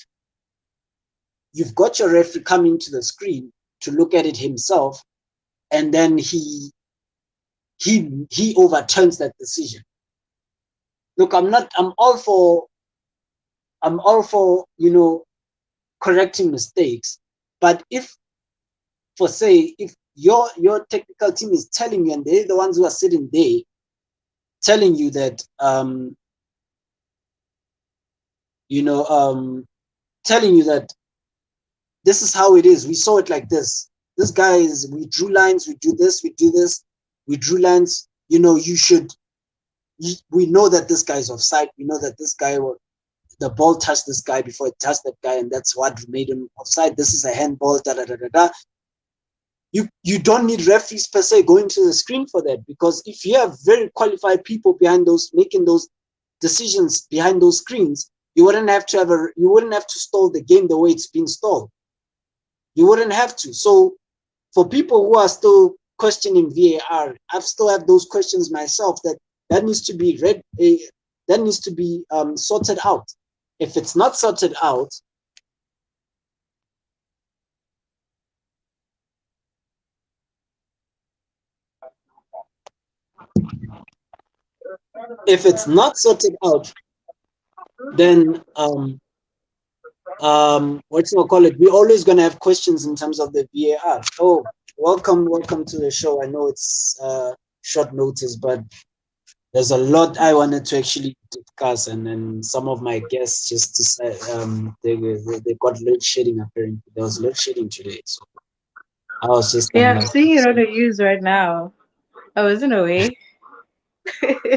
I: You've got your referee coming to the screen to look at it himself, and then he overturns that decision. Look, I'm all for correcting mistakes, but if your technical team is telling you, and they're the ones who are sitting there telling you that telling you that this is how it is, we saw it like this. This guy we drew lines, we do this, we drew lines. We know that this guy is offside. We know that this guy, the ball touched this guy before it touched that guy, and that's what made him offside. This is a handball. Da da da da da. You don't need referees per se going to the screen for that, because if you have very qualified people behind those making those decisions behind those screens, you wouldn't have to stall the game the way it's been stalled. You wouldn't have to. So for people who are still questioning VAR, I still have those questions myself. That needs to be that needs to be sorted out. If it's not sorted out, then what's it call it? We're always gonna have questions in terms of the VAR. Oh, welcome to the show. I know it's short notice, but there's a lot I wanted to actually discuss, and then some of my guests just decided they got load shedding. Apparently, there was load shedding today, so I was just
E: Yeah, I'm seeing it on the news right now. I wasn't away.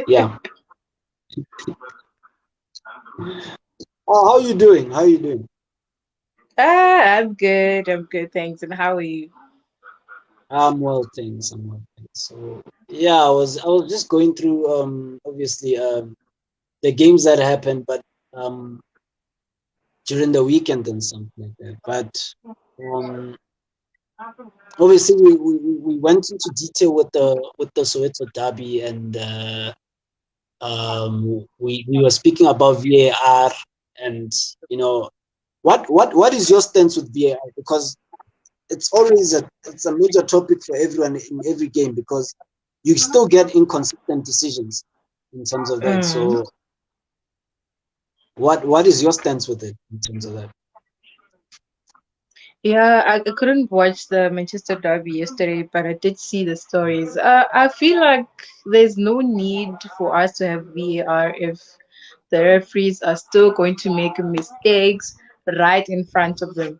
I: yeah. Oh, how you doing? How you doing?
E: I'm good. I'm good, thanks. And how are you?
I: I'm well, thanks. I'm well, thanks. So yeah, I was just going through obviously the games that happened, but um during the weekend and something like that. But um obviously we went into detail with the Soweto derby, and we were speaking about VAR, and you know what is your stance with VAR, because it's a major topic for everyone in every game, because you still get inconsistent decisions in terms of that.
E: Mm.
I: So what is your stance with it in terms of that?
E: Yeah, I couldn't watch the Manchester derby yesterday, but I did see the stories. I feel like there's no need for us to have VAR if the referees are still going to make mistakes right in front of them.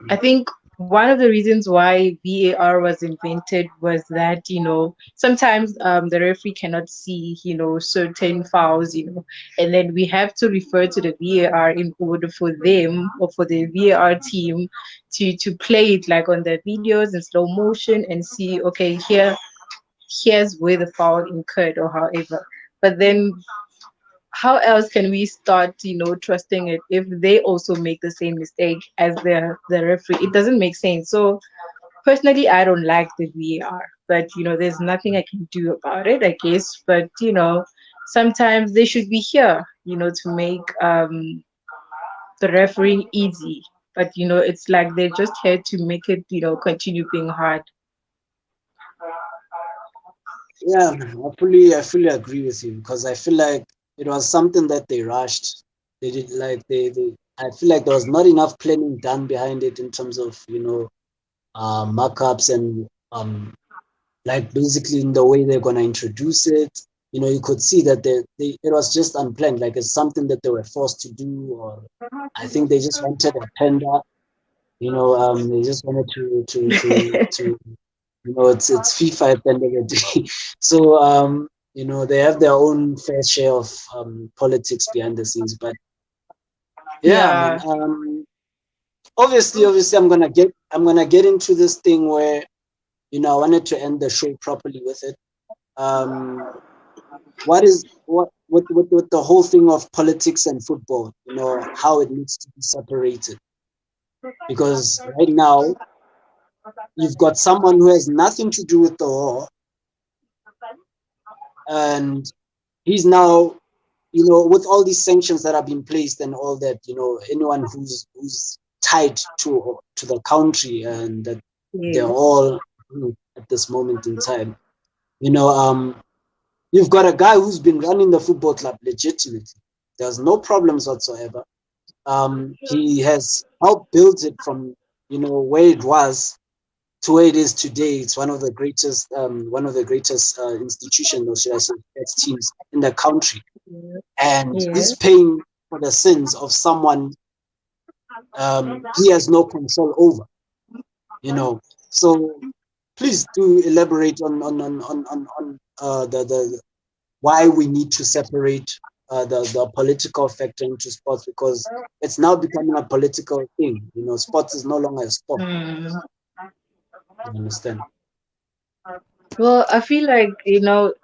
E: I think one of the reasons why VAR was invented was that, sometimes the referee cannot see, certain fouls, and then we have to refer to the VAR in order for them or for the VAR team to play it like on the videos in slow motion and see, okay, here's where the foul incurred or however. But then how else can we start, trusting it if they also make the same mistake as the referee? It doesn't make sense. So personally, I don't like the VAR, but there's nothing I can do about it, I guess. But sometimes they should be here, to make the refereeing easy. But it's like they're just here to make it, continue being hard.
I: Yeah, I fully agree with you, because I feel like it was something that they rushed. They did like they I feel like there was not enough planning done behind it in terms of markups and like basically in the way they're gonna introduce it. You could see that it was just unplanned, like it's something that they were forced to do, or I think they just wanted a tender. They just wanted to it's FIFA at the end of the day. So they have their own fair share of politics behind the scenes. But yeah, man.
E: Yeah.
I: Obviously, I'm gonna get into this thing where I wanted to end the show properly with it. What the whole thing of politics and football, how it needs to be separated, because right now you've got someone who has nothing to do with the war, and he's now, with all these sanctions that have been placed and all that, anyone who's tied to the country, and that they're
E: Yeah.
I: all at this moment in time, you've got a guy who's been running the football club legitimately. There's no problems whatsoever. He has helped build it from where it was to where it is today. It's one of the greatest institutions, or should I say, sports teams in the country, and
E: Yeah.
I: he's paying for the sins of someone he has no control over. So please do elaborate on the why we need to separate the political factor into sports, because it's now becoming a political thing. Sports is no longer a sport.
E: Hmm.
I: You understand?
E: Well, I feel like,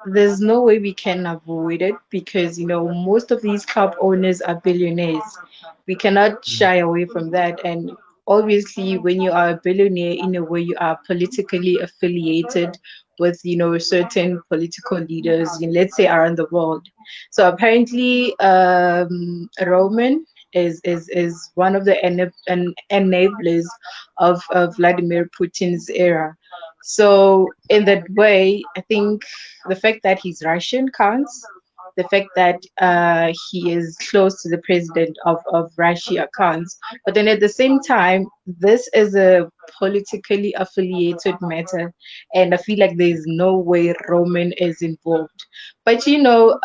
E: there's no way we can avoid it because, most of these club owners are billionaires. We cannot shy away from that. And obviously, when you are a billionaire, in a way, you are politically affiliated with, certain political leaders, let's say around the world. So apparently, Roman is one of the enablers of Vladimir Putin's era. So in that way, I think the fact that he's Russian counts the fact that he is close to the president of Russia counts. But then at the same time, this is a politically affiliated matter, and I feel like there's no way Roman is involved. But you know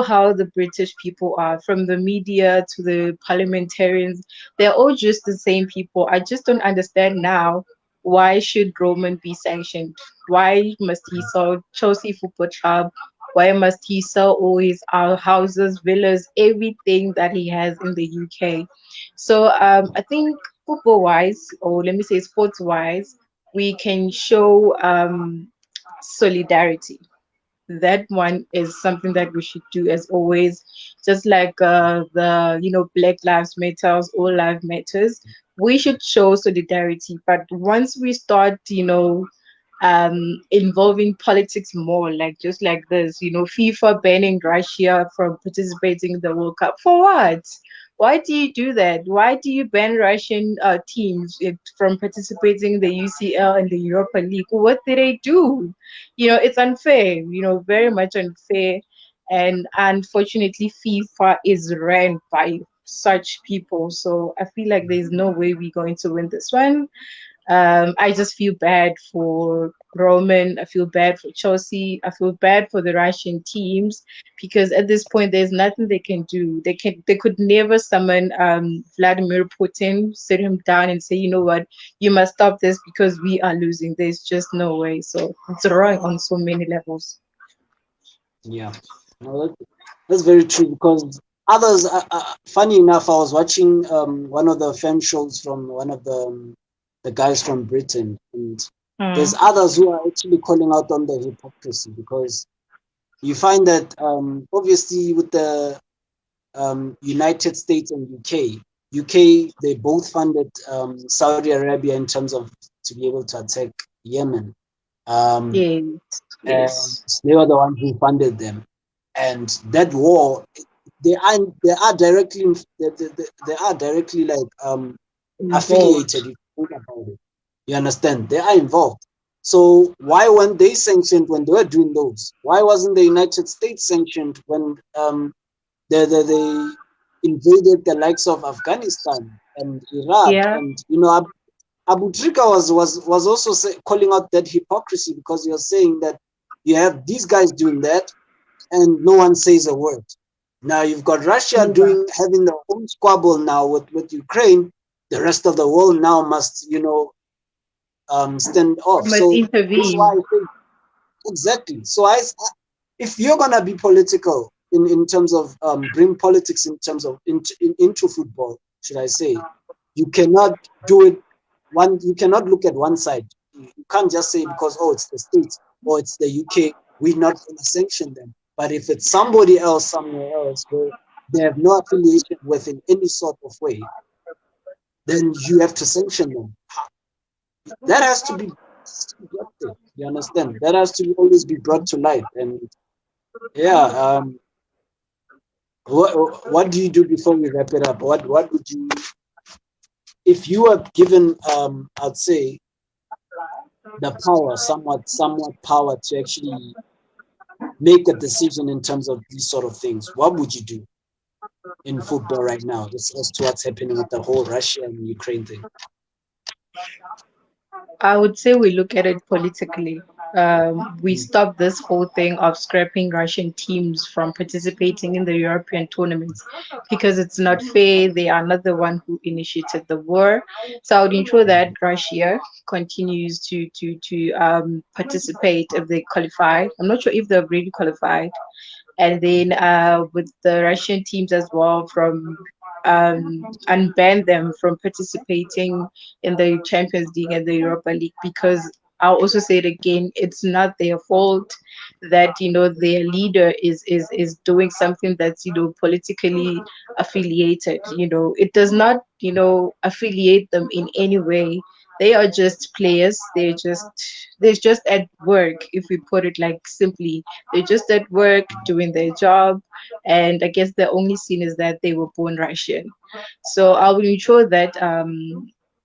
E: how the British people are, from the media to the parliamentarians, they're all just the same people. I just don't understand now, why should Roman be sanctioned? Why must he sell Chelsea Football Club? Why must he sell all his houses, villas, everything that he has in the UK? So I think football wise, or let me say sports wise, we can show solidarity. That one is something that we should do as always, just like the Black Lives Matters, all life matters. We should show solidarity, but once we start involving politics more, like just like this, FIFA banning Russia from participating in the World Cup. For what? Why do you do that? Why do you ban Russian teams from participating in the UCL and the Europa League? What did they do? It's unfair, very much unfair. And unfortunately, FIFA is ran by such people. So I feel like there's no way we're going to win this one. I just feel bad for Roman. I feel bad for Chelsea. I feel bad for the Russian teams, because at this point there's nothing they can do. They could never summon Vladimir Putin, sit him down and say, you know what, you must stop this because we are losing. There's just no way. So it's wrong on so many levels.
I: Yeah, no, that's very true, because others, funny enough, I was watching one of the fan shows from one of the guys from Britain, and there's others who are actually calling out on the hypocrisy, because you find that obviously with the United States and UK, they both funded Saudi Arabia in terms of to be able to attack Yemen.
E: Yes.
I: They were the ones who funded them, and that war, they are directly like affiliated. If you think about it, you understand? They are involved. So why weren't they sanctioned when they were doing those? Why wasn't the United States sanctioned when they invaded the likes of Afghanistan and Iraq?
E: Yeah.
I: And Abu Trika was also calling out that hypocrisy, because you're saying that you have these guys doing that and no one says a word. Now you've got Russia having their own squabble now with Ukraine. The rest of the world now must stand off. So
E: intervene.
I: That's why I think exactly. So if you're gonna be political in terms of bring politics in terms of into football, should I say, you cannot do it. You cannot look at one side. You can't just say because it's the States or it's the UK, we're not going to sanction them. But if it's somebody else somewhere else where they have no affiliation with in any sort of way, then you have to sanction them. That has to be brought to, you understand? That has to always be brought to light. And yeah, what do you do before we wrap it up? What would you, if you were given, I'd say, the power, somewhat power to actually make a decision in terms of these sort of things, what would you do in football right now, as to what's happening with the whole Russia and Ukraine thing?
E: I would say we look at it politically. We stop this whole thing of scrapping Russian teams from participating in the European tournaments, because it's not fair. They are not the one who initiated the war. So I would ensure that Russia continues to participate if they qualify. I'm not sure if they've already qualified. And then with the Russian teams as well, from unban them from participating in the Champions League and the Europa League, because I'll also say it again, it's not their fault that their leader is doing something that's politically affiliated. It does not affiliate them in any way. They are just players. They're just at work, if we put it like simply. They're just at work doing their job, and I guess the only sin is that they were born Russian. So I will ensure that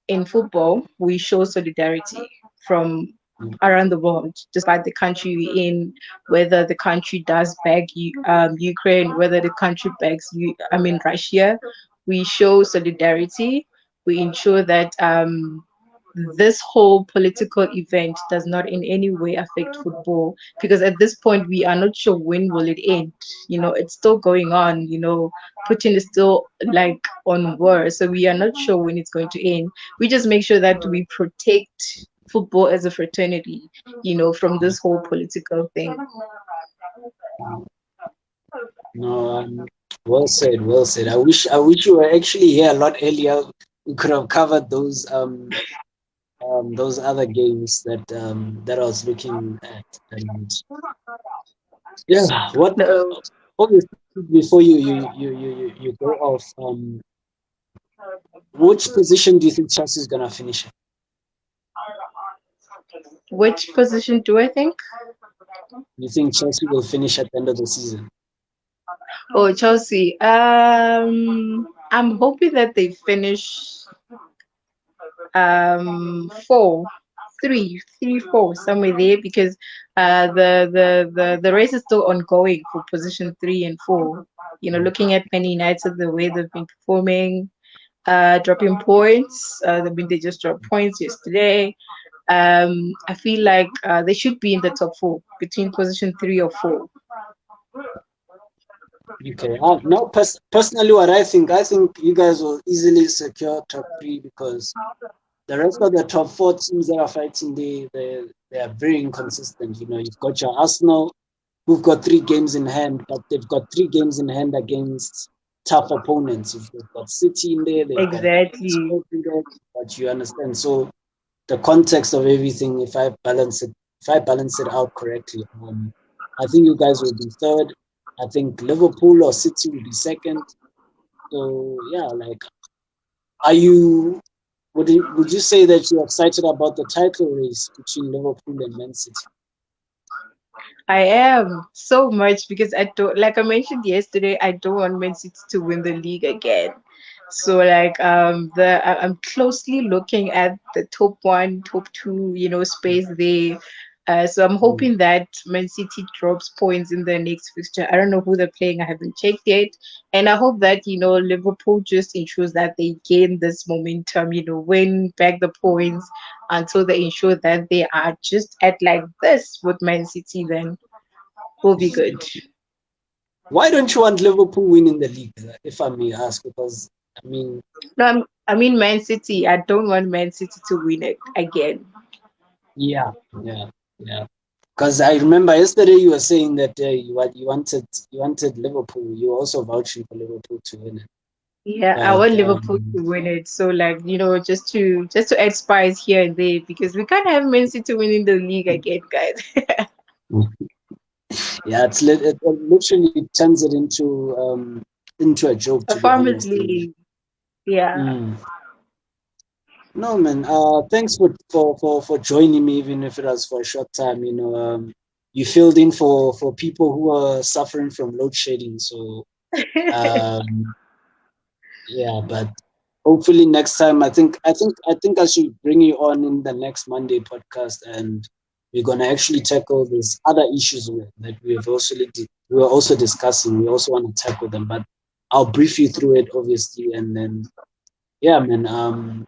E: in football we show solidarity from around the world, despite the country you're in, whether the country does back Ukraine, whether the country backs Russia. We show solidarity. We ensure that this whole political event does not in any way affect football, because at this point we are not sure when will it end. It's still going on. Putin is still like on war, so we are not sure when it's going to end. We just make sure that we protect football as a fraternity, from this whole political thing.
I: No, well said, well said. I wish you were actually here a lot earlier. We could have covered those other games that I was looking at. And yeah, what
E: No.
I: obviously before you go off, which position do you think Chelsea is gonna finish in?
E: Which position do I think?
I: You think Chelsea will finish at the end of the season?
E: Oh, Chelsea. I'm hoping that they finish 4, somewhere there, because the race is still ongoing for position 3 and 4. Looking at Man United, the way they've been performing, dropping points. They just dropped points yesterday. I feel like they should be in the top 4, between position 3 or 4.
I: Okay. Now, personally, what I think you guys will easily secure top 3, because the rest of the top 4 teams that are fighting, they are very inconsistent. You've got your Arsenal, who've got 3 games in hand, but they've got 3 games in hand against tough opponents. You've got City in there, they've
E: Exactly.
I: got Spurs in there, but you understand. So the context of everything, if I balance it out correctly, I think you guys will be 3rd. I think Liverpool or City will be 2nd. So yeah, like, would you say that you're excited about the title race between Liverpool and Man City?
E: I am so much, because I don't, like I mentioned yesterday, I don't want Man City to win the league again. So like I'm closely looking at the top 1, top 2, space there. So I'm hoping that Man City drops points in the next fixture. I don't know who they're playing. I haven't checked yet. And I hope that, Liverpool just ensures that they gain this momentum, win back the points until they ensure that they are just at like this with Man City, then will be good.
I: Why don't you want Liverpool winning the league, if I may ask? Because,
E: No, I mean Man City. I don't want Man City to win it again.
I: Yeah. Because I remember yesterday you were saying that you wanted Liverpool. You were also vouching for Liverpool to win it.
E: Yeah, I want Liverpool to win it. So like, just to add spice here and there, because we can't have Man City winning the league again, guys.
I: Yeah, it literally turns it into a joke, to be honest.
E: Yeah.
I: No, man. Thanks for joining me, even if it was for a short time. You filled in for people who are suffering from load shedding. So, yeah. But hopefully next time, I think I should bring you on in the next Monday podcast, and we're gonna actually tackle these other issues that we were also discussing. We also want to tackle them, but I'll brief you through it, obviously, and then yeah, man.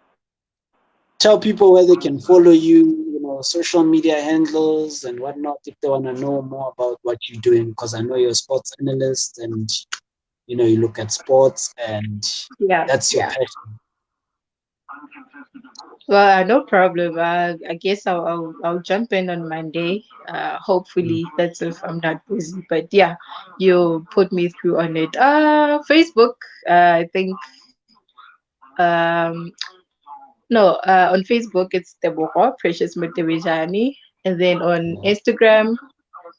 I: Tell people where they can follow you, social media handles and whatnot, if they want to know more about what you're doing, because I know you're a sports analyst and, you look at sports, and that's your passion.
E: Well, no problem. I guess I'll jump in on Monday. Hopefully that's if I'm not busy. But yeah, you put me through on it. Facebook. I think. No. On Facebook it's Tebogo Precious Motebajane, and then on Instagram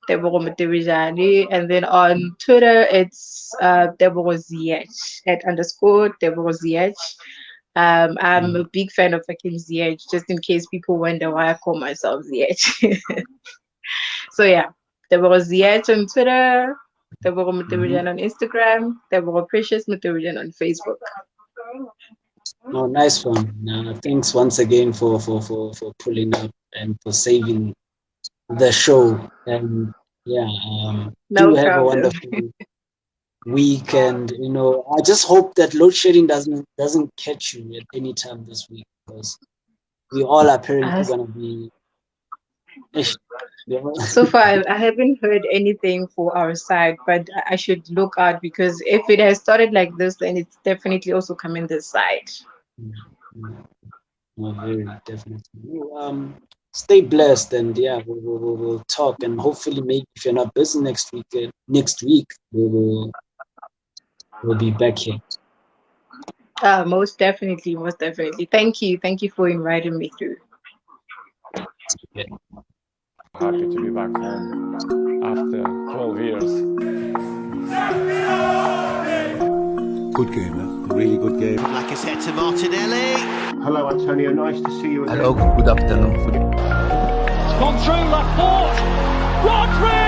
E: Tebogo Motebajane, and then on Twitter it's Tebogo ZH @ Tebogo ZH. I'm a big fan of Hakim Ziyech, just in case people wonder why I call myself Ziyech. So yeah, Tebogo Ziyech on Twitter, Tebogo Motebajane on Instagram, Tebogo Precious Motebajane on Facebook.
I: No, nice one. Thanks once again for pulling up, and for saving the show. And yeah,
E: No
I: do have a
E: problem.
I: wonderful week. And I just hope that load shedding doesn't catch you at any time this week, because we all apparently
E: As-
I: gonna be.
E: So far, I haven't heard anything for our side, but I should look out because if it has started like this, then it's definitely also coming this side.
I: No, very definitely. Stay blessed, and yeah, we'll talk, and hopefully, maybe if you're not busy next week, we'll be back here.
E: Most definitely, most definitely. Thank you for inviting me through.
I: Yeah.
A: Happy to be back home after 12 years.
B: Good game, huh? Really good game.
C: Like I said to Martinelli.
D: Hello, Antonio. Nice to see you again.
J: Hello, good afternoon.
F: It's gone through left foot. Rodri!